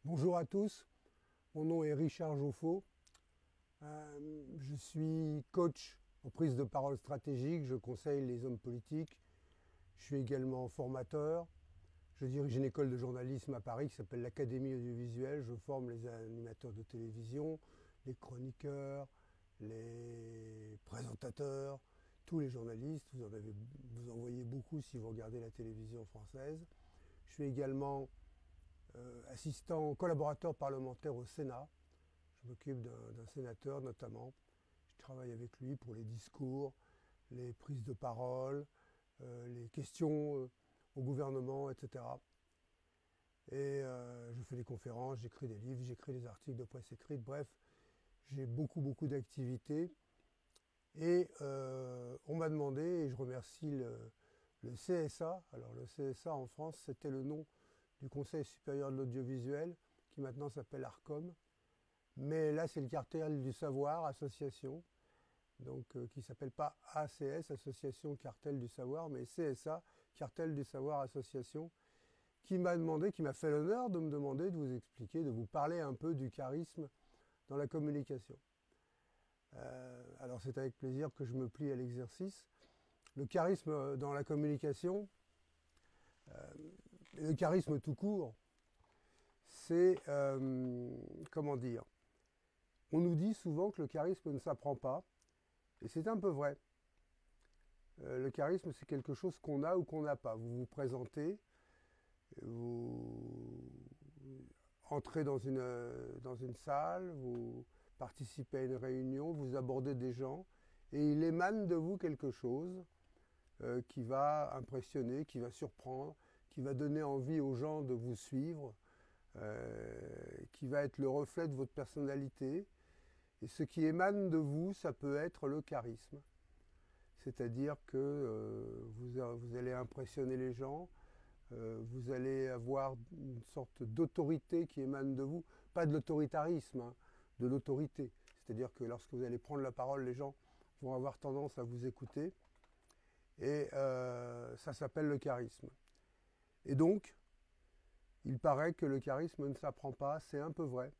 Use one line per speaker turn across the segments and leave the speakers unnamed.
Bonjour à tous, mon nom est Richard Joffo. Je suis coach en prise de parole stratégique, je conseille les hommes politiques. Je suis également formateur. Je dirige une école de journalisme à Paris qui s'appelle l'Académie audiovisuelle. Je forme les animateurs de télévision, les chroniqueurs, les présentateurs, tous les journalistes. Vous en voyez beaucoup si vous regardez la télévision française. Je suis également assistant collaborateur parlementaire au Sénat. Je m'occupe d'un sénateur notamment. Je travaille avec lui pour les discours, les prises de parole, les questions au gouvernement, etc. Et je fais des conférences, j'écris des livres, j'écris des articles de presse écrite. Bref, j'ai beaucoup d'activités. Et on m'a demandé, et je remercie le CSA. Alors le CSA en France, c'était le nom du Conseil supérieur de l'audiovisuel, qui maintenant s'appelle ARCOM. Mais là, c'est le Cartel du Savoir, association, donc qui ne s'appelle pas ACS, Association Cartel du Savoir, mais CSA, Cartel du Savoir, association, qui m'a demandé, qui m'a fait l'honneur de me demander de vous expliquer, de vous parler un peu du charisme dans la communication. Alors c'est avec plaisir que je me plie à l'exercice. Le charisme dans la communication, le charisme tout court, c'est, comment dire, on nous dit souvent que le charisme ne s'apprend pas, et c'est un peu vrai. Le charisme, c'est quelque chose qu'on a ou qu'on n'a pas. Vous vous présentez, vous entrez dans une salle, vous participez à une réunion, vous abordez des gens, et il émane de vous quelque chose qui va impressionner, qui va surprendre, qui va donner envie aux gens de vous suivre, qui va être le reflet de votre personnalité. Et ce qui émane de vous, ça peut être le charisme. C'est-à-dire que vous allez impressionner les gens, vous allez avoir une sorte d'autorité qui émane de vous. Pas de l'autoritarisme, hein, de l'autorité. C'est-à-dire que lorsque vous allez prendre la parole, les gens vont avoir tendance à vous écouter. Et ça s'appelle le charisme. Et donc, il paraît que le charisme ne s'apprend pas, c'est un peu vrai.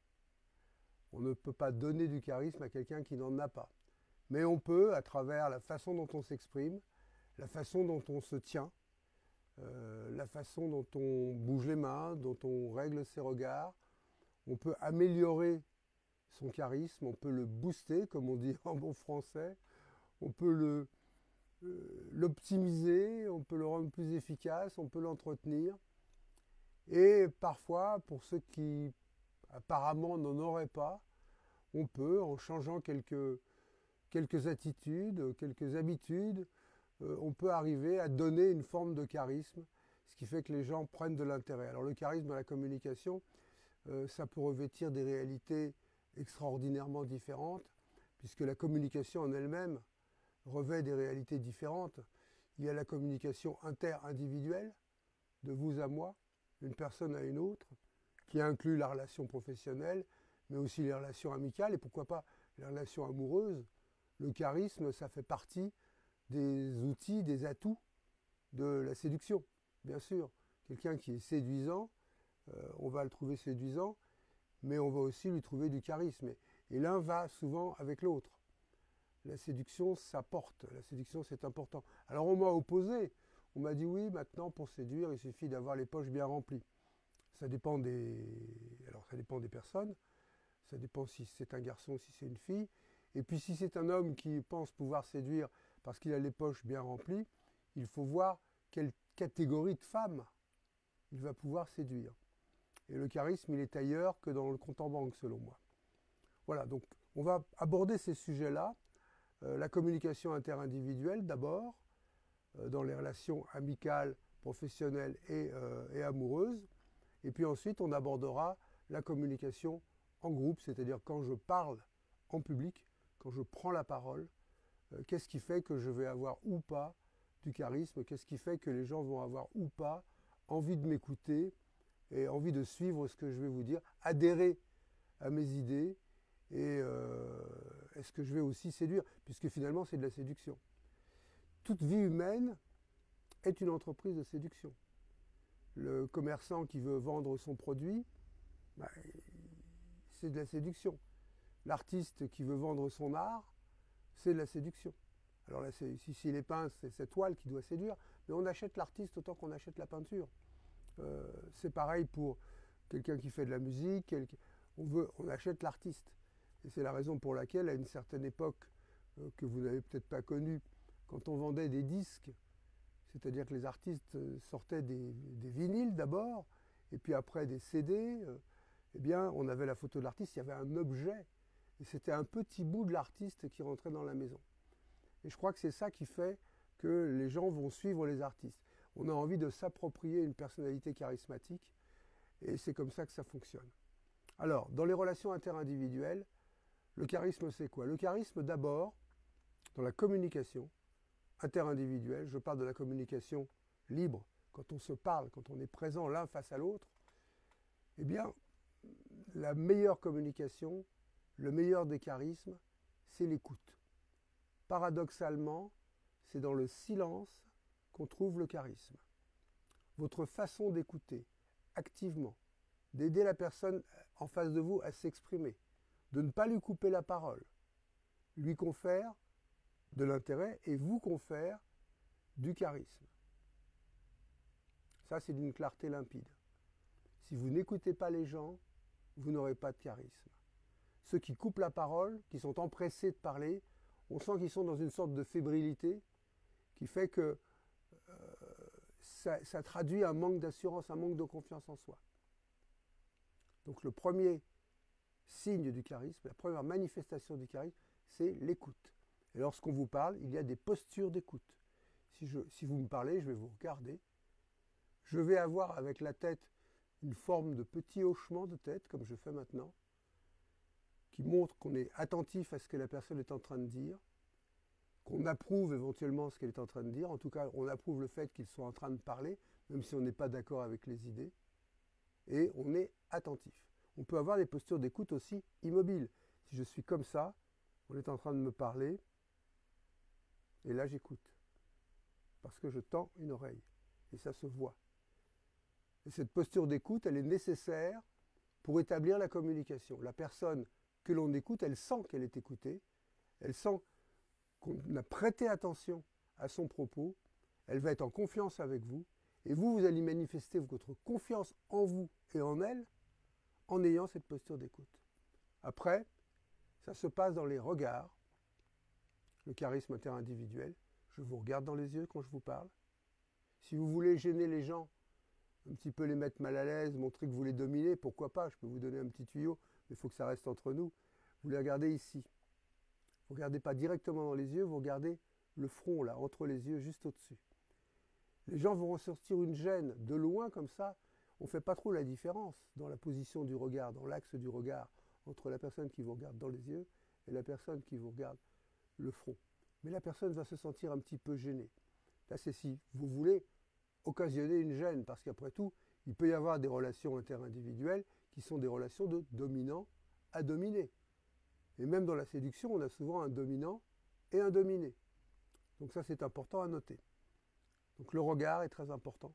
On ne peut pas donner du charisme à quelqu'un qui n'en a pas. Mais on peut, à travers la façon dont on s'exprime, la façon dont on se tient, la façon dont on bouge les mains, dont on règle ses regards, on peut améliorer son charisme, on peut le booster, comme on dit en bon français, on peut l'optimiser, on peut le rendre plus efficace, on peut l'entretenir. Et parfois, pour ceux qui apparemment n'en auraient pas, on peut, en changeant quelques attitudes, quelques habitudes, on peut arriver à donner une forme de charisme, ce qui fait que les gens prennent de l'intérêt. Alors le charisme dans la communication, ça peut revêtir des réalités extraordinairement différentes, puisque la communication en elle-même revêt des réalités différentes. Il y a la communication inter-individuelle, de vous à moi, d'une personne à une autre, qui inclut la relation professionnelle, mais aussi les relations amicales, et pourquoi pas les relations amoureuses. Le charisme, ça fait partie des outils, des atouts de la séduction, bien sûr. Quelqu'un qui est séduisant, on va le trouver séduisant, mais on va aussi lui trouver du charisme. Et l'un va souvent avec l'autre. La séduction, ça porte. La séduction, c'est important. Alors on m'a opposé. On m'a dit oui, maintenant pour séduire, il suffit d'avoir les poches bien remplies. Ça dépend ça dépend des personnes. Ça dépend si c'est un garçon ou si c'est une fille. Et puis si c'est un homme qui pense pouvoir séduire parce qu'il a les poches bien remplies, il faut voir quelle catégorie de femmes il va pouvoir séduire. Et le charisme, il est ailleurs que dans le compte en banque, selon moi. Voilà, donc on va aborder ces sujets-là. La communication interindividuelle d'abord, dans les relations amicales, professionnelles et amoureuses. Et puis ensuite, on abordera la communication en groupe, c'est-à-dire quand je parle en public, quand je prends la parole, qu'est-ce qui fait que je vais avoir ou pas du charisme, qu'est-ce qui fait que les gens vont avoir ou pas envie de m'écouter et envie de suivre ce que je vais vous dire, adhérer à mes idées et est-ce que je vais aussi séduire, puisque finalement c'est de la séduction. Toute vie humaine est une entreprise de séduction. Le commerçant qui veut vendre son produit, bah, c'est de la séduction. L'artiste qui veut vendre son art, c'est de la séduction. Alors là, si s'il est peint, c'est cette toile qui doit séduire, mais on achète l'artiste autant qu'on achète la peinture. C'est pareil pour quelqu'un qui fait de la musique, on achète l'artiste. Et c'est la raison pour laquelle, à une certaine époque que vous n'avez peut-être pas connue, quand on vendait des disques, c'est-à-dire que les artistes sortaient des vinyles d'abord, et puis après des CD, eh bien, on avait la photo de l'artiste, il y avait un objet, et c'était un petit bout de l'artiste qui rentrait dans la maison. Et je crois que c'est ça qui fait que les gens vont suivre les artistes. On a envie de s'approprier une personnalité charismatique, et c'est comme ça que ça fonctionne. Alors, dans les relations interindividuelles, le charisme, c'est quoi? Le charisme, d'abord, dans la communication interindividuelle, je parle de la communication libre, quand on se parle, quand on est présent l'un face à l'autre, eh bien, la meilleure communication, le meilleur des charismes, c'est l'écoute. Paradoxalement, c'est dans le silence qu'on trouve le charisme. Votre façon d'écouter activement, d'aider la personne en face de vous à s'exprimer, de ne pas lui couper la parole, lui confère de l'intérêt et vous confère du charisme. Ça, c'est d'une clarté limpide. Si vous n'écoutez pas les gens, vous n'aurez pas de charisme. Ceux qui coupent la parole, qui sont empressés de parler, on sent qu'ils sont dans une sorte de fébrilité qui fait que ça traduit un manque d'assurance, un manque de confiance en soi. Donc le premier signe du charisme, la première manifestation du charisme, c'est l'écoute. Et lorsqu'on vous parle, il y a des postures d'écoute. Si vous me parlez, je vais vous regarder. Je vais avoir avec la tête une forme de petit hochement de tête, comme je fais maintenant, qui montre qu'on est attentif à ce que la personne est en train de dire, qu'on approuve éventuellement ce qu'elle est en train de dire. En tout cas, on approuve le fait qu'ils soient en train de parler, même si on n'est pas d'accord avec les idées. Et on est attentif. On peut avoir des postures d'écoute aussi immobiles. Si je suis comme ça, on est en train de me parler, et là j'écoute. Parce que je tends une oreille. Et ça se voit. Et cette posture d'écoute, elle est nécessaire pour établir la communication. La personne que l'on écoute, elle sent qu'elle est écoutée, elle sent qu'on a prêté attention à son propos, elle va être en confiance avec vous, et vous, vous allez manifester votre confiance en vous et en elle en ayant cette posture d'écoute. Après, ça se passe dans les regards, le charisme interindividuel. Je vous regarde dans les yeux quand je vous parle. Si vous voulez gêner les gens, un petit peu les mettre mal à l'aise, montrer que vous les dominez, pourquoi pas, je peux vous donner un petit tuyau, mais il faut que ça reste entre nous. Vous les regardez ici. Vous ne regardez pas directement dans les yeux, vous regardez le front, là, entre les yeux, juste au-dessus. Les gens vont ressortir une gêne de loin comme ça. On ne fait pas trop la différence dans la position du regard, dans l'axe du regard, entre la personne qui vous regarde dans les yeux et la personne qui vous regarde le front. Mais la personne va se sentir un petit peu gênée. Là, c'est si vous voulez occasionner une gêne, parce qu'après tout, il peut y avoir des relations interindividuelles qui sont des relations de dominant à dominé. Et même dans la séduction, on a souvent un dominant et un dominé. Donc ça, c'est important à noter. Donc le regard est très important.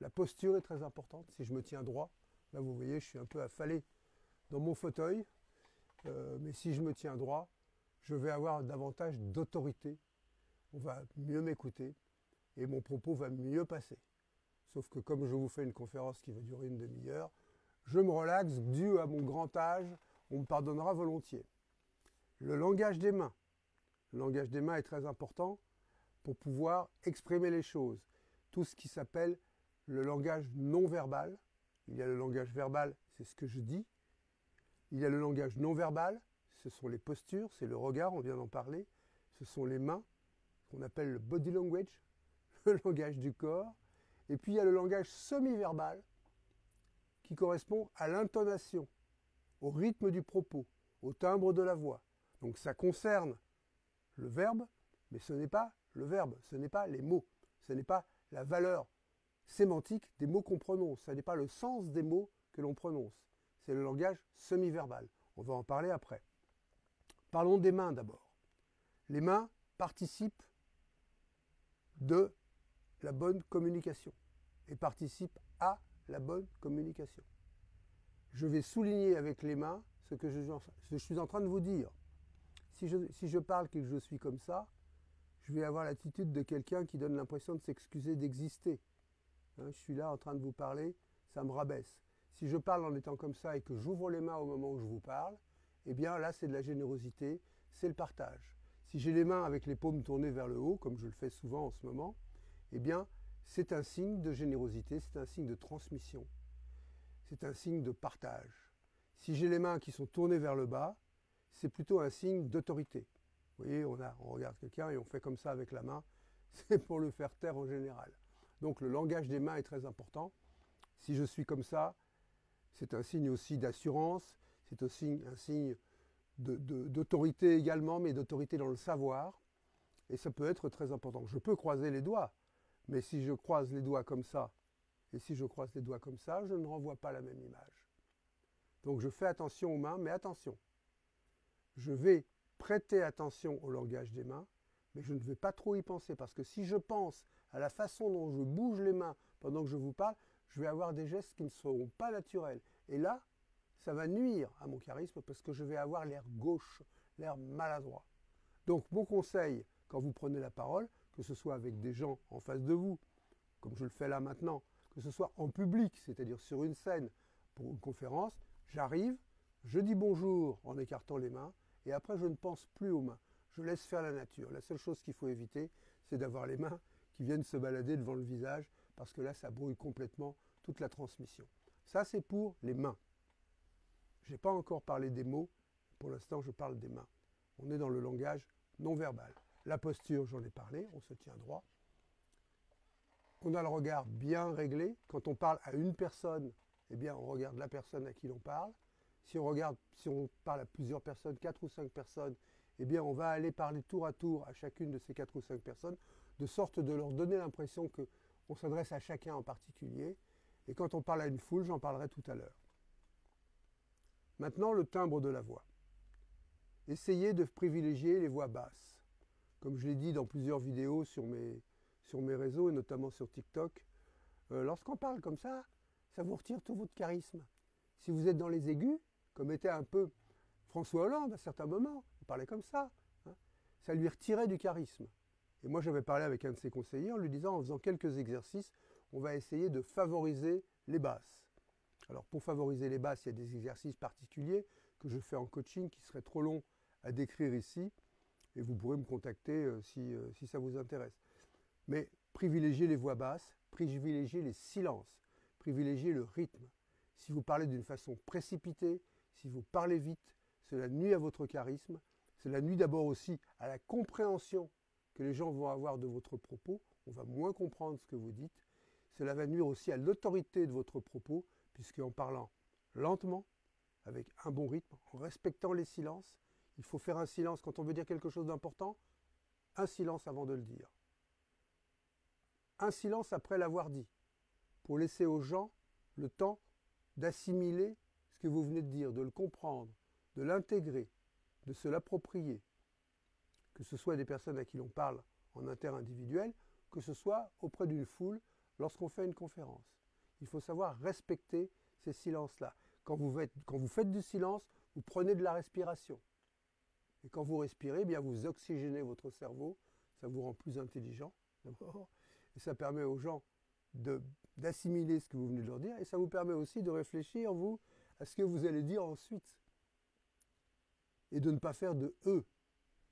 La posture est très importante. Si je me tiens droit, là vous voyez, je suis un peu affalé dans mon fauteuil. Mais si je me tiens droit, je vais avoir davantage d'autorité. On va mieux m'écouter et mon propos va mieux passer. Sauf que comme je vous fais une conférence qui va durer une demi-heure, je me relaxe dû à mon grand âge, on me pardonnera volontiers. Le langage des mains. Le langage des mains est très important pour pouvoir exprimer les choses. Tout ce qui s'appelle le langage non verbal. Il y a le langage verbal, c'est ce que je dis. Il y a le langage non verbal, ce sont les postures, c'est le regard, on vient d'en parler. Ce sont les mains, qu'on appelle le body language, le langage du corps. Et puis il y a le langage semi-verbal, qui correspond à l'intonation, au rythme du propos, au timbre de la voix. Donc ça concerne le verbe, mais ce n'est pas le verbe, ce n'est pas les mots, ce n'est pas la valeur sémantique des mots qu'on prononce, ce n'est pas le sens des mots que l'on prononce. C'est le langage semi-verbal. On va en parler après. Parlons des mains d'abord. Les mains participent de la bonne communication et participent à la bonne communication. je vais souligner avec les mains ce que je suis en train de vous dire. Si je parle et que je suis comme ça, je vais avoir l'attitude de quelqu'un qui donne l'impression de s'excuser d'exister. Hein, je suis là en train de vous parler, ça me rabaisse. Si je parle en étant comme ça et que j'ouvre les mains au moment où je vous parle, eh bien là c'est de la générosité, c'est le partage. Si j'ai les mains avec les paumes tournées vers le haut, comme je le fais souvent en ce moment, eh bien c'est un signe de générosité, c'est un signe de transmission, c'est un signe de partage. Si j'ai les mains qui sont tournées vers le bas, c'est plutôt un signe d'autorité. Vous voyez, on regarde quelqu'un et on fait comme ça avec la main, c'est pour le faire taire en général. Donc le langage des mains est très important. Si je suis comme ça, c'est un signe aussi d'assurance, c'est aussi un signe d'autorité également, mais d'autorité dans le savoir. Et ça peut être très important. Je peux croiser les doigts, mais si je croise les doigts comme ça, et si je croise les doigts comme ça, je ne renvoie pas la même image. Donc je fais attention aux mains, mais attention. Je vais prêter attention au langage des mains, mais je ne vais pas trop y penser, parce que si je pense à la façon dont je bouge les mains pendant que je vous parle, je vais avoir des gestes qui ne seront pas naturels. Et là, ça va nuire à mon charisme, parce que je vais avoir l'air gauche, l'air maladroit. Donc mon conseil, quand vous prenez la parole, que ce soit avec des gens en face de vous, comme je le fais là maintenant, que ce soit en public, c'est-à-dire sur une scène, pour une conférence, j'arrive, je dis bonjour en écartant les mains, et après je ne pense plus aux mains. Je laisse faire la nature. La seule chose qu'il faut éviter, c'est d'avoir les mains qui viennent se balader devant le visage, parce que là, ça brouille complètement toute la transmission. Ça, c'est pour les mains. Je n'ai pas encore parlé des mots, pour l'instant, je parle des mains. On est dans le langage non verbal. La posture, j'en ai parlé, on se tient droit. On a le regard bien réglé. Quand on parle à une personne, eh bien, on regarde la personne à qui l'on parle. Si on parle à plusieurs personnes, 4 ou 5 personnes, eh bien, on va aller parler tour à chacune de ces 4 ou 5 personnes, de sorte de leur donner l'impression qu'on s'adresse à chacun en particulier. Et quand on parle à une foule, j'en parlerai tout à l'heure. Maintenant, le timbre de la voix. Essayez de privilégier les voix basses. Comme je l'ai dit dans plusieurs vidéos sur mes réseaux, et notamment sur TikTok, lorsqu'on parle comme ça vous retire tout votre charisme. Si vous êtes dans les aigus, comme était un peu François Hollande à certains moments, il parlait comme ça, hein, ça lui retirait du charisme. Et moi j'avais parlé avec un de ses conseillers en lui disant, en faisant quelques exercices, on va essayer de favoriser les basses. Alors pour favoriser les basses, il y a des exercices particuliers que je fais en coaching qui seraient trop longs à décrire ici, et vous pourrez me contacter si ça vous intéresse. Mais privilégiez les voix basses, privilégiez les silences, privilégiez le rythme. Si vous parlez d'une façon précipitée, si vous parlez vite, cela nuit à votre charisme, cela nuit d'abord aussi à la compréhension que les gens vont avoir de votre propos, on va moins comprendre ce que vous dites, cela va nuire aussi à l'autorité de votre propos, puisqu'en parlant lentement, avec un bon rythme, en respectant les silences, il faut faire un silence quand on veut dire quelque chose d'important, un silence avant de le dire. Un silence après l'avoir dit, pour laisser aux gens le temps d'assimiler ce que vous venez de dire, de le comprendre, de l'intégrer, de se l'approprier. Que ce soit des personnes à qui l'on parle en interindividuel, que ce soit auprès d'une foule lorsqu'on fait une conférence. Il faut savoir respecter ces silences-là. Quand vous faites du silence, vous prenez de la respiration. Et quand vous respirez, eh bien vous oxygénez votre cerveau, ça vous rend plus intelligent d'abord, et ça permet aux gens d'assimiler ce que vous venez de leur dire, et ça vous permet aussi de réfléchir, vous, à ce que vous allez dire ensuite. Et de ne pas faire de « e ».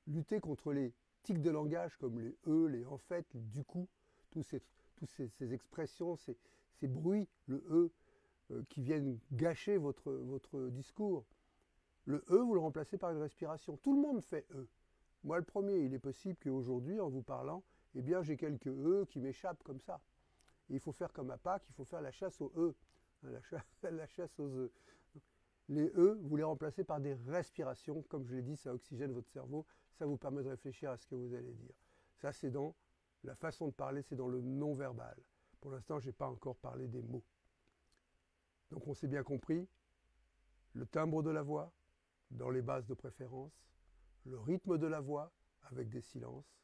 Lutter contre les tics de langage comme les « e », les « en fait », les « du coup », tous ces expressions, ces bruits, le « e », qui viennent gâcher votre discours. Le « e », vous le remplacez par une respiration. Tout le monde fait « e ». Moi, le premier, il est possible qu'aujourd'hui, en vous parlant, eh bien, j'ai quelques « e » qui m'échappent comme ça. Et il faut faire comme à Pâques, il faut faire la chasse aux « e », la chasse aux « e ». Les « e », vous les remplacez par des respirations. Comme je l'ai dit, ça oxygène votre cerveau, ça vous permet de réfléchir à ce que vous allez dire. Ça, c'est dans la façon de parler, c'est dans le non-verbal. Pour l'instant, je n'ai pas encore parlé des mots. Donc on s'est bien compris, le timbre de la voix, dans les bases de préférence, le rythme de la voix, avec des silences,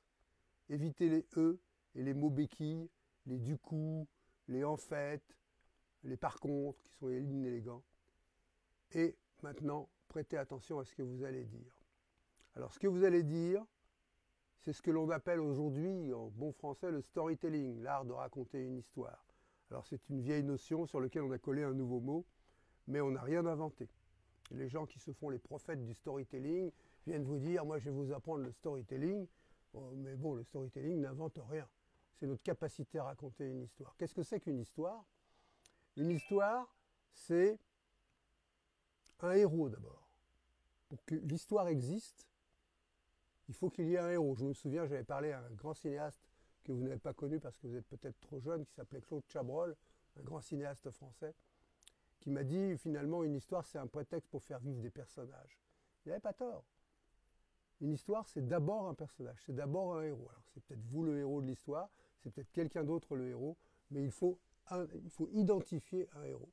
éviter les « e » et les mots béquilles, les « du coup », les « en fait », les « par contre », qui sont inélégants. Et maintenant, prêtez attention à ce que vous allez dire. Alors, ce que vous allez dire, c'est ce que l'on appelle aujourd'hui, en bon français, le storytelling, l'art de raconter une histoire. Alors, c'est une vieille notion sur laquelle on a collé un nouveau mot, mais on n'a rien inventé. Et les gens qui se font les prophètes du storytelling viennent vous dire, moi je vais vous apprendre le storytelling, mais bon, le storytelling n'invente rien. C'est notre capacité à raconter une histoire. Qu'est-ce que c'est qu'une histoire? Une histoire, c'est un héros d'abord. Pour que l'histoire existe, il faut qu'il y ait un héros. Je me souviens, j'avais parlé à un grand cinéaste que vous n'avez pas connu parce que vous êtes peut-être trop jeune, qui s'appelait Claude Chabrol, un grand cinéaste français, qui m'a dit finalement une histoire c'est un prétexte pour faire vivre des personnages. Il n'avait pas tort. Une histoire c'est d'abord un personnage, c'est d'abord un héros. Alors c'est peut-être vous le héros de l'histoire, c'est peut-être quelqu'un d'autre le héros, mais il faut identifier un héros.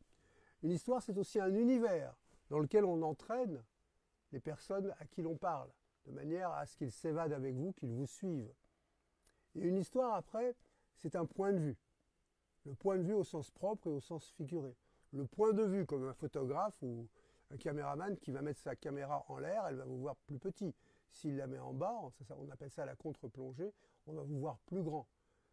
Une histoire c'est aussi un univers dans lequel on entraîne les personnes à qui l'on parle, de manière à ce qu'ils s'évadent avec vous, qu'ils vous suivent. Et une histoire après, c'est un point de vue. Le point de vue au sens propre et au sens figuré. Le point de vue, comme un photographe ou un caméraman qui va mettre sa caméra en l'air, elle va vous voir plus petit. S'il la met en bas, on appelle ça la contre-plongée, on va vous voir plus grand.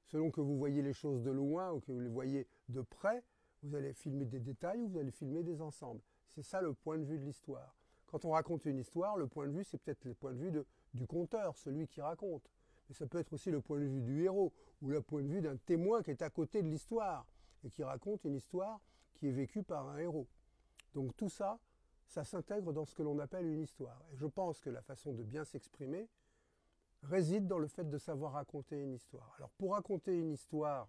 Selon que vous voyez les choses de loin ou que vous les voyez de près, vous allez filmer des détails ou vous allez filmer des ensembles. C'est ça le point de vue de l'histoire. Quand on raconte une histoire, le point de vue, c'est peut-être le point de vue du conteur, celui qui raconte. Mais ça peut être aussi le point de vue du héros ou le point de vue d'un témoin qui est à côté de l'histoire et qui raconte une histoire qui est vécue par un héros. Donc tout ça, ça s'intègre dans ce que l'on appelle une histoire. Et je pense que la façon de bien s'exprimer réside dans le fait de savoir raconter une histoire. Alors pour raconter une histoire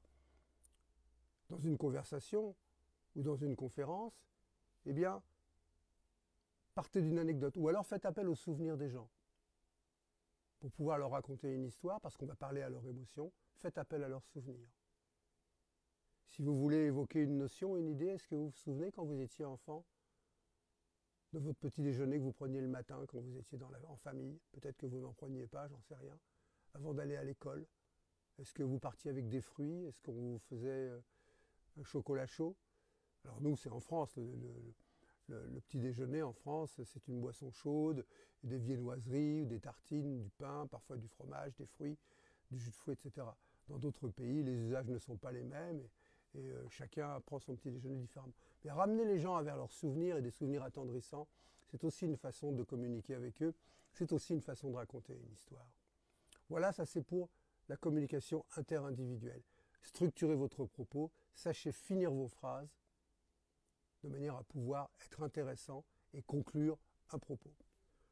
dans une conversation ou dans une conférence, eh bien, partez d'une anecdote ou alors faites appel aux souvenirs des gens. Pour pouvoir leur raconter une histoire, parce qu'on va parler à leur émotion, faites appel à leurs souvenirs. Si vous voulez évoquer une notion, une idée, est-ce que vous vous souvenez quand vous étiez enfant de votre petit déjeuner que vous preniez le matin quand vous étiez en famille? Peut-être que vous n'en preniez pas, j'en sais rien. Avant d'aller à l'école, est-ce que vous partiez avec des fruits? Est-ce qu'on vous faisait un chocolat chaud? Alors nous, c'est en France, le petit déjeuner en France, c'est une boisson chaude, des viennoiseries, des tartines, du pain, parfois du fromage, des fruits, du jus de fruits, etc. Dans d'autres pays, les usages ne sont pas les mêmes et chacun prend son petit déjeuner différemment. Mais ramener les gens vers leurs souvenirs et des souvenirs attendrissants, c'est aussi une façon de communiquer avec eux, c'est aussi une façon de raconter une histoire. Voilà, ça c'est pour la communication interindividuelle. Structurez votre propos, sachez finir vos phrases, de manière à pouvoir être intéressant et conclure un propos.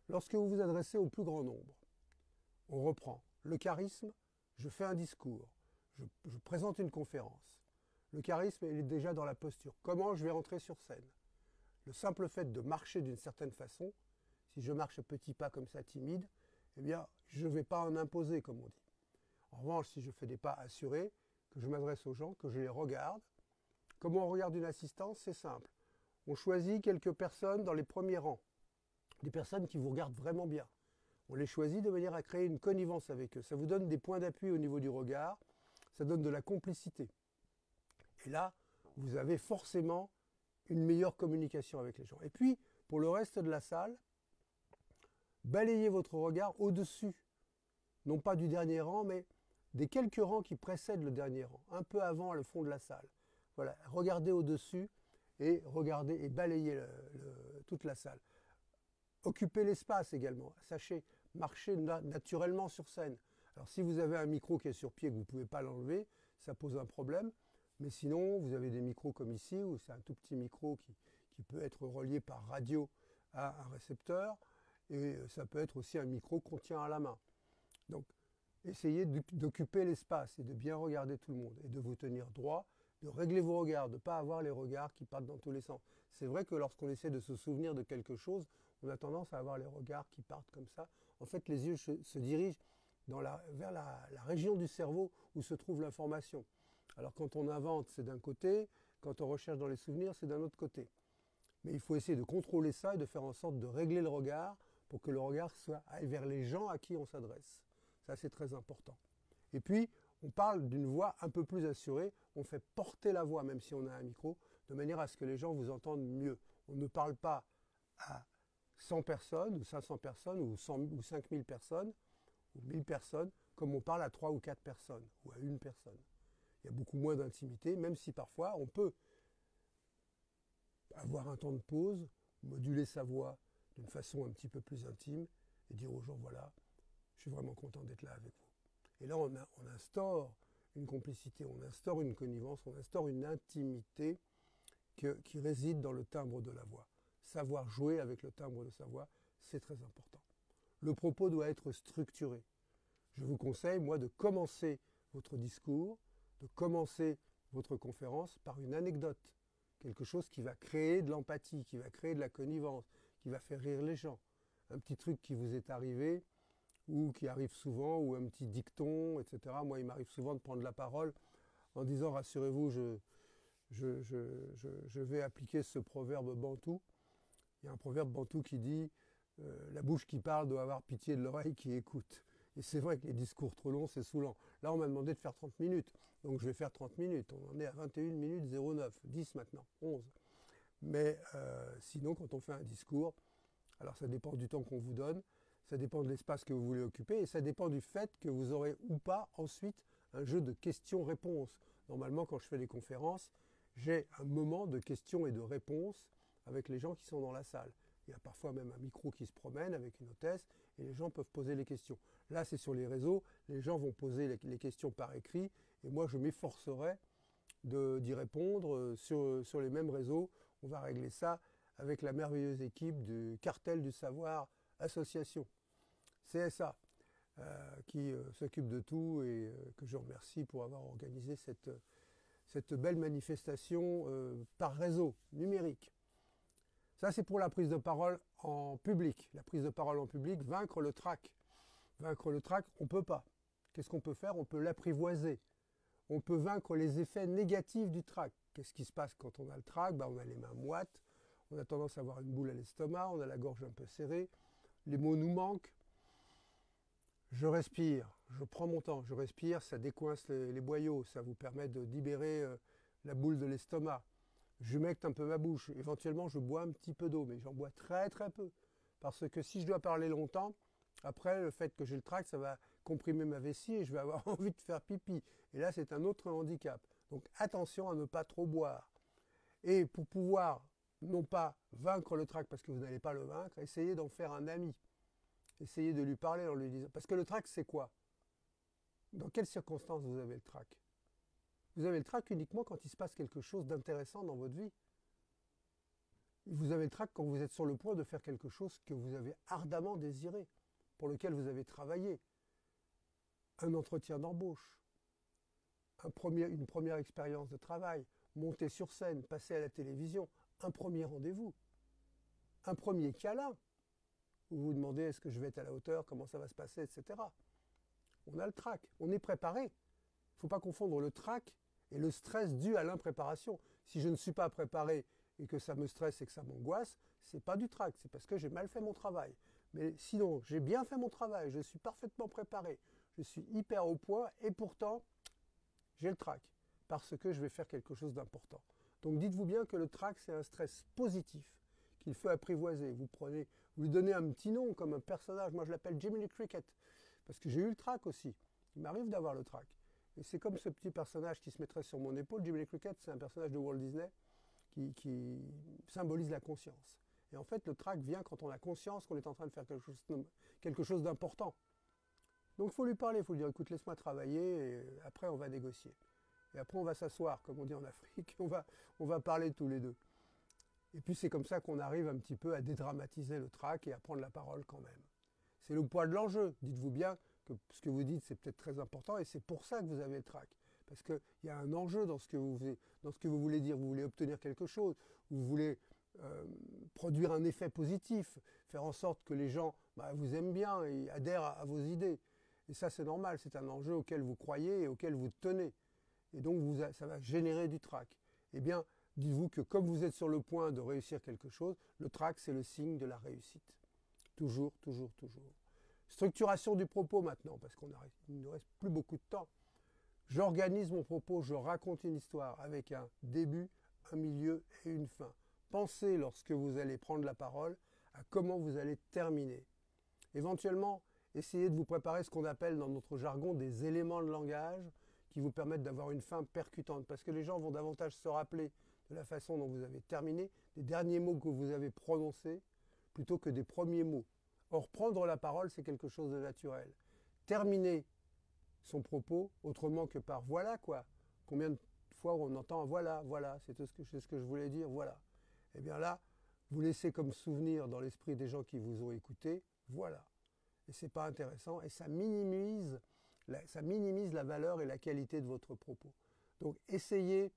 Lorsque vous vous adressez au plus grand nombre, on reprend le charisme, je fais un discours, je présente une conférence. Le charisme, il est déjà dans la posture. Comment je vais entrer sur scène? Le simple fait de marcher d'une certaine façon, si je marche à petits pas comme ça, timide, eh bien, je ne vais pas en imposer, comme on dit. En revanche, si je fais des pas assurés, que je m'adresse aux gens, que je les regarde, comment on regarde une assistance? C'est simple. On choisit quelques personnes dans les premiers rangs, des personnes qui vous regardent vraiment bien. On les choisit de manière à créer une connivence avec eux. Ça vous donne des points d'appui au niveau du regard, ça donne de la complicité. Et là, vous avez forcément une meilleure communication avec les gens. Et puis, pour le reste de la salle, balayez votre regard au-dessus, non pas du dernier rang, mais des quelques rangs qui précèdent le dernier rang, un peu avant le fond de la salle. Voilà, regardez au-dessus et regardez et balayez toute la salle. Occupez l'espace également. Sachez marcher naturellement sur scène. Alors si vous avez un micro qui est sur pied et que vous ne pouvez pas l'enlever, ça pose un problème. Mais sinon, vous avez des micros comme ici, où c'est un tout petit micro qui peut être relié par radio à un récepteur. Et ça peut être aussi un micro qu'on tient à la main. Donc, essayez d'occuper l'espace et de bien regarder tout le monde et de vous tenir droit, de régler vos regards, de ne pas avoir les regards qui partent dans tous les sens. C'est vrai que lorsqu'on essaie de se souvenir de quelque chose, on a tendance à avoir les regards qui partent comme ça. En fait, les yeux se dirigent vers la région du cerveau où se trouve l'information. Alors quand on invente, c'est d'un côté, quand on recherche dans les souvenirs, c'est d'un autre côté. Mais il faut essayer de contrôler ça et de faire en sorte de régler le regard pour que le regard aille vers les gens à qui on s'adresse. Ça, c'est très important. Et puis, on parle d'une voix un peu plus assurée. On fait porter la voix, même si on a un micro, de manière à ce que les gens vous entendent mieux. On ne parle pas à 100 personnes, ou 500 personnes, ou 100, ou 5000 personnes, ou 1000 personnes, comme on parle à 3 ou 4 personnes, ou à une personne. Il y a beaucoup moins d'intimité, même si parfois on peut avoir un temps de pause, moduler sa voix d'une façon un petit peu plus intime, et dire aux gens, voilà, je suis vraiment content d'être là avec vous. Et là, on instaure une complicité, on instaure une connivence, on instaure une intimité qui réside dans le timbre de la voix. Savoir jouer avec le timbre de sa voix, c'est très important. Le propos doit être structuré. Je vous conseille, moi, de commencer votre discours, de commencer votre conférence par une anecdote. Quelque chose qui va créer de l'empathie, qui va créer de la connivence, qui va faire rire les gens. Un petit truc qui vous est arrivé, ou qui arrive souvent, ou un petit dicton, etc. Moi, il m'arrive souvent de prendre la parole en disant, rassurez-vous, je vais appliquer ce proverbe bantou. Il y a un proverbe bantou qui dit la bouche qui parle doit avoir pitié de l'oreille qui écoute. Et c'est vrai que les discours trop longs, c'est saoulant. Là, on m'a demandé de faire 30 minutes. Donc, je vais faire 30 minutes. On en est à 21 minutes 09, 10 maintenant, 11. Mais sinon, quand on fait un discours, alors ça dépend du temps qu'on vous donne, ça dépend de l'espace que vous voulez occuper, et ça dépend du fait que vous aurez ou pas ensuite un jeu de questions-réponses. Normalement, quand je fais des conférences, j'ai un moment de questions et de réponses avec les gens qui sont dans la salle. Il y a parfois même un micro qui se promène avec une hôtesse et les gens peuvent poser les questions. Là, c'est sur les réseaux, les gens vont poser les questions par écrit et moi, je m'efforcerai d'y répondre sur les mêmes réseaux. On va régler ça avec la merveilleuse équipe du Cartel du Savoir Association, CSA, qui s'occupe de tout et que je remercie pour avoir organisé cette belle manifestation par réseau numérique. Ça, c'est pour la prise de parole en public. La prise de parole en public, vaincre le trac. Vaincre le trac, on ne peut pas. Qu'est-ce qu'on peut faire? On peut l'apprivoiser. On peut vaincre les effets négatifs du trac. Qu'est-ce qui se passe quand on a le trac? On a les mains moites, on a tendance à avoir une boule à l'estomac, on a la gorge un peu serrée, les mots nous manquent. Je respire, je prends mon temps, je respire, ça décoince les boyaux, ça vous permet de libérer la boule de l'estomac. J'humecte un peu ma bouche, éventuellement je bois un petit peu d'eau, mais j'en bois très très peu. Parce que si je dois parler longtemps, après le fait que j'ai le trac, ça va comprimer ma vessie et je vais avoir envie de faire pipi. Et là c'est un autre handicap. Donc attention à ne pas trop boire. Et pour pouvoir non pas vaincre le trac parce que vous n'allez pas le vaincre, essayez d'en faire un ami. Essayez de lui parler en lui disant... Parce que le trac c'est quoi? Dans quelles circonstances vous avez le trac? Vous avez le trac uniquement quand il se passe quelque chose d'intéressant dans votre vie. Vous avez le trac quand vous êtes sur le point de faire quelque chose que vous avez ardemment désiré, pour lequel vous avez travaillé. Un entretien d'embauche, une première expérience de travail, monter sur scène, passer à la télévision, un premier rendez-vous, un premier câlin, où vous vous demandez est-ce que je vais être à la hauteur, comment ça va se passer, etc. On a le trac, on est préparé. Il ne faut pas confondre le trac et le stress dû à l'impréparation. Si je ne suis pas préparé et que ça me stresse et que ça m'angoisse, ce n'est pas du trac, c'est parce que j'ai mal fait mon travail. Mais sinon, j'ai bien fait mon travail, je suis parfaitement préparé, je suis hyper au point et pourtant, j'ai le trac parce que je vais faire quelque chose d'important. Donc dites-vous bien que le trac, c'est un stress positif qu'il faut apprivoiser. Vous lui donnez un petit nom comme un personnage. Moi, je l'appelle Jiminy Cricket parce que j'ai eu le trac aussi. Il m'arrive d'avoir le trac. Et c'est comme ce petit personnage qui se mettrait sur mon épaule. Jiminy Cricket, c'est un personnage de Walt Disney qui symbolise la conscience. Et en fait, le trac vient quand on a conscience qu'on est en train de faire quelque chose d'important. Donc il faut lui parler, il faut lui dire, écoute, laisse-moi travailler, et après on va négocier. Et après on va s'asseoir, comme on dit en Afrique, on va parler tous les deux. Et puis c'est comme ça qu'on arrive un petit peu à dédramatiser le trac et à prendre la parole quand même. C'est le poids de l'enjeu. Dites-vous bien que ce que vous dites, c'est peut-être très important, et c'est pour ça que vous avez le trac. Parce qu'il y a un enjeu dans ce que vous voulez dire. Vous voulez obtenir quelque chose, vous voulez produire un effet positif, faire en sorte que les gens vous aiment bien et adhèrent à vos idées. Et ça, c'est normal, c'est un enjeu auquel vous croyez et auquel vous tenez. Et donc, ça va générer du trac. Eh bien, dites-vous que comme vous êtes sur le point de réussir quelque chose, le trac, c'est le signe de la réussite. Toujours, toujours, toujours. Structuration du propos maintenant, parce qu'il ne nous reste plus beaucoup de temps. J'organise mon propos, je raconte une histoire avec un début, un milieu et une fin. pensez lorsque vous allez prendre la parole à comment vous allez terminer. Éventuellement, essayez de vous préparer ce qu'on appelle dans notre jargon des éléments de langage qui vous permettent d'avoir une fin percutante. Parce que les gens vont davantage se rappeler de la façon dont vous avez terminé, des derniers mots que vous avez prononcés, plutôt que des premiers mots. Or, prendre la parole, c'est quelque chose de naturel. Terminer son propos autrement que par voilà quoi. Combien de fois on entend voilà, voilà, c'est ce que je voulais dire, voilà. Eh bien là, vous laissez comme souvenir dans l'esprit des gens qui vous ont écouté, voilà. Et c'est pas intéressant et ça minimise la valeur et la qualité de votre propos. Donc essayez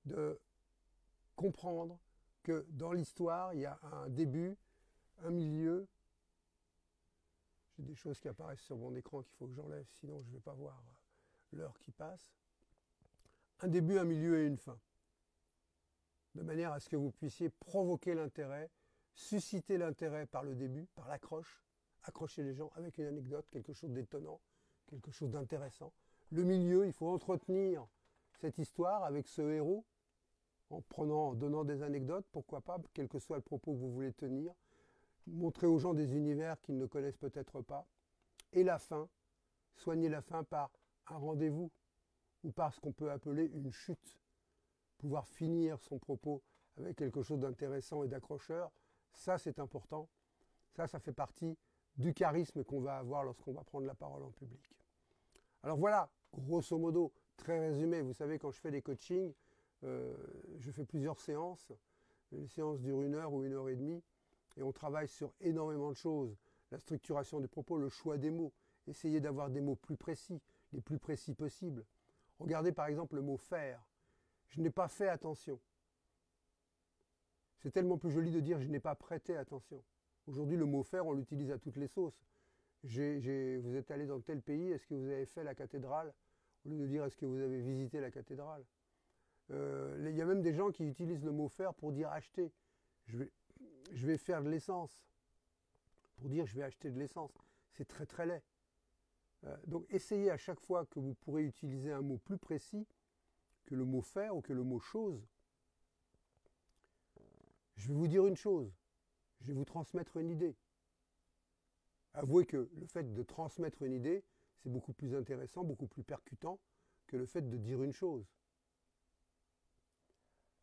de comprendre que dans l'histoire, il y a un début, un milieu. J'ai des choses qui apparaissent sur mon écran qu'il faut que j'enlève, sinon je ne vais pas voir l'heure qui passe. Un début, un milieu et une fin. De manière à ce que vous puissiez provoquer l'intérêt, susciter l'intérêt par le début, par l'accroche, accrocher les gens avec une anecdote, quelque chose d'étonnant, quelque chose d'intéressant. Le milieu, il faut entretenir cette histoire avec ce héros, en donnant des anecdotes, pourquoi pas, quel que soit le propos que vous voulez tenir, montrer aux gens des univers qu'ils ne connaissent peut-être pas. Et la fin, soigner la fin par un rendez-vous ou par ce qu'on peut appeler une chute. Pouvoir finir son propos avec quelque chose d'intéressant et d'accrocheur, ça c'est important. Ça fait partie du charisme qu'on va avoir lorsqu'on va prendre la parole en public. Alors voilà, grosso modo, très résumé. Vous savez, quand je fais des coachings, je fais plusieurs séances. Les séances durent 1 heure ou 1 heure et demie. Et on travaille sur énormément de choses. La structuration des propos, le choix des mots. Essayer d'avoir des mots plus précis, les plus précis possibles. Regardez par exemple le mot faire. Je n'ai pas fait attention. C'est tellement plus joli de dire je n'ai pas prêté attention. Aujourd'hui, le mot faire, on l'utilise à toutes les sauces. Vous êtes allé dans tel pays, est-ce que vous avez fait la cathédrale? Au lieu de dire est-ce que vous avez visité la cathédrale. Il y a même des gens qui utilisent le mot faire pour dire acheter. Je vais faire de l'essence. Pour dire je vais acheter de l'essence. C'est très très laid. Donc essayez à chaque fois que vous pourrez utiliser un mot plus précis que le mot faire ou que le mot chose. Je vais vous dire une chose. Je vais vous transmettre une idée. Avouez que le fait de transmettre une idée, c'est beaucoup plus intéressant, beaucoup plus percutant que le fait de dire une chose.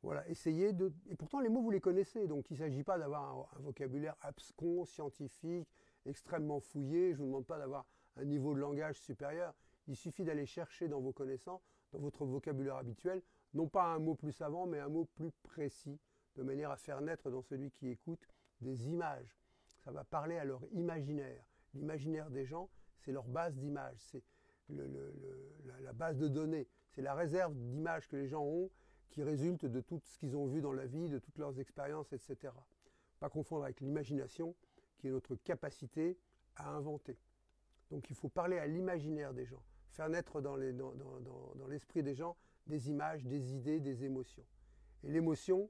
Voilà, essayez de... Et pourtant, les mots, vous les connaissez, donc il ne s'agit pas d'avoir un vocabulaire abscon, scientifique, extrêmement fouillé. Je ne vous demande pas d'avoir un niveau de langage supérieur. Il suffit d'aller chercher dans vos connaissances, dans votre vocabulaire habituel, non pas un mot plus savant, mais un mot plus précis, de manière à faire naître dans celui qui écoute des images. Ça va parler à leur imaginaire. L'imaginaire des gens, c'est leur base d'images, c'est la base de données, c'est la réserve d'images que les gens ont qui résulte de tout ce qu'ils ont vu dans la vie, de toutes leurs expériences, etc. Pas confondre avec l'imagination, qui est notre capacité à inventer. Donc il faut parler à l'imaginaire des gens, faire naître dans l'esprit des gens des images, des idées, des émotions. Et l'émotion,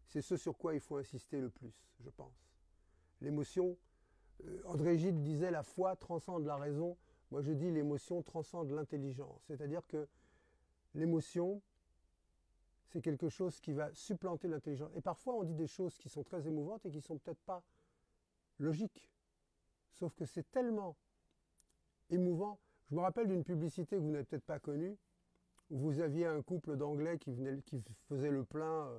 c'est ce sur quoi il faut insister le plus, je pense. L'émotion, André Gide disait la foi transcende la raison. Moi je dis l'émotion transcende l'intelligence. C'est-à-dire que l'émotion, c'est quelque chose qui va supplanter l'intelligence. Et parfois on dit des choses qui sont très émouvantes et qui ne sont peut-être pas logiques. Sauf que c'est tellement émouvant. Je me rappelle d'une publicité que vous n'avez peut-être pas connue, où vous aviez un couple d'Anglais qui faisait le plein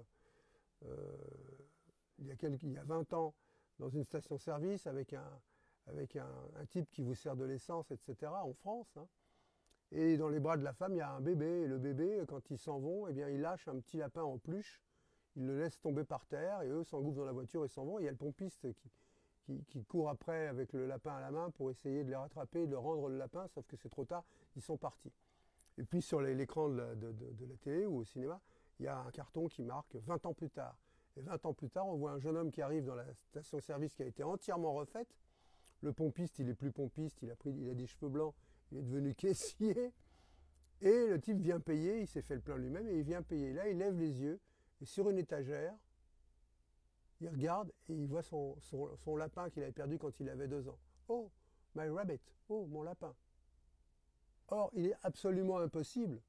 il y a 20 ans dans une station-service avec un type qui vous sert de l'essence, etc. en France. Hein. Et dans les bras de la femme, il y a un bébé. Et le bébé, quand ils s'en vont, eh bien, il lâche un petit lapin en peluche. Il le laisse tomber par terre et eux s'engouffrent dans la voiture et s'en vont. Et il y a le pompiste qui court après avec le lapin à la main pour essayer de les rattraper, de rendre le lapin, sauf que c'est trop tard, ils sont partis. Et puis sur l'écran de la télé ou au cinéma, il y a un carton qui marque 20 ans plus tard. Et 20 ans plus tard, on voit un jeune homme qui arrive dans la station-service qui a été entièrement refaite. Le pompiste, il est plus pompiste, il a des cheveux blancs, il est devenu caissier. Et le type vient payer, il s'est fait le plein lui-même et il vient payer. Là, il lève les yeux et sur une étagère, il regarde et il voit son lapin qu'il avait perdu quand il avait 2 ans. Oh, my rabbit, oh, mon lapin. Or, il est absolument impossible,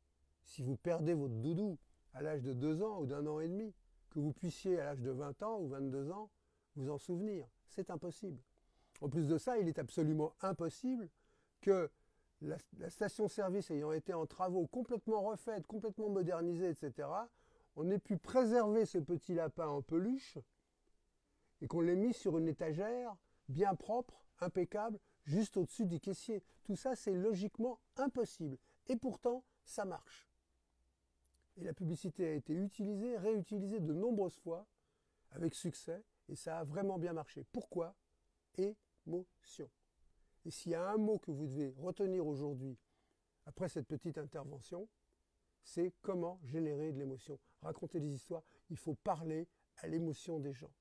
si vous perdez votre doudou à l'âge de 2 ans ou d'1 an et demi, que vous puissiez, à l'âge de 20 ans ou 22 ans, vous en souvenir. C'est impossible. En plus de ça, il est absolument impossible que la station-service ayant été en travaux complètement refaite, complètement modernisée, etc., on ait pu préserver ce petit lapin en peluche et qu'on l'ait mis sur une étagère bien propre, impeccable, juste au-dessus du caissier. Tout ça, c'est logiquement impossible. Et pourtant, ça marche. Et la publicité a été utilisée, réutilisée de nombreuses fois, avec succès, et ça a vraiment bien marché. Pourquoi? Émotion. Et s'il y a un mot que vous devez retenir aujourd'hui, après cette petite intervention, c'est comment générer de l'émotion. Raconter des histoires, il faut parler à l'émotion des gens,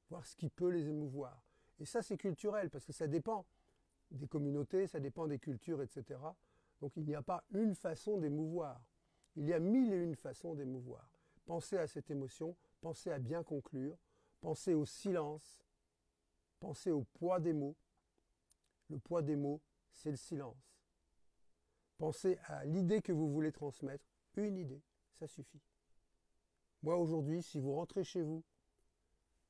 voir ce qui peut les émouvoir. Et ça, c'est culturel, parce que ça dépend des communautés, ça dépend des cultures, etc. Donc il n'y a pas une façon d'émouvoir. Il y a 1001 façons d'émouvoir. Pensez à cette émotion, pensez à bien conclure, pensez au silence, pensez au poids des mots. Le poids des mots, c'est le silence. Pensez à l'idée que vous voulez transmettre. Une idée, ça suffit. Moi aujourd'hui, si vous rentrez chez vous,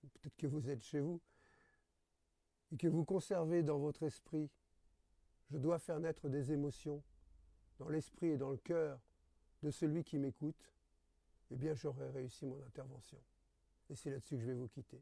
peut-être que vous êtes chez vous, et que vous conservez dans votre esprit, je dois faire naître des émotions dans l'esprit et dans le cœur de celui qui m'écoute, eh bien j'aurai réussi mon intervention. Et c'est là-dessus que je vais vous quitter.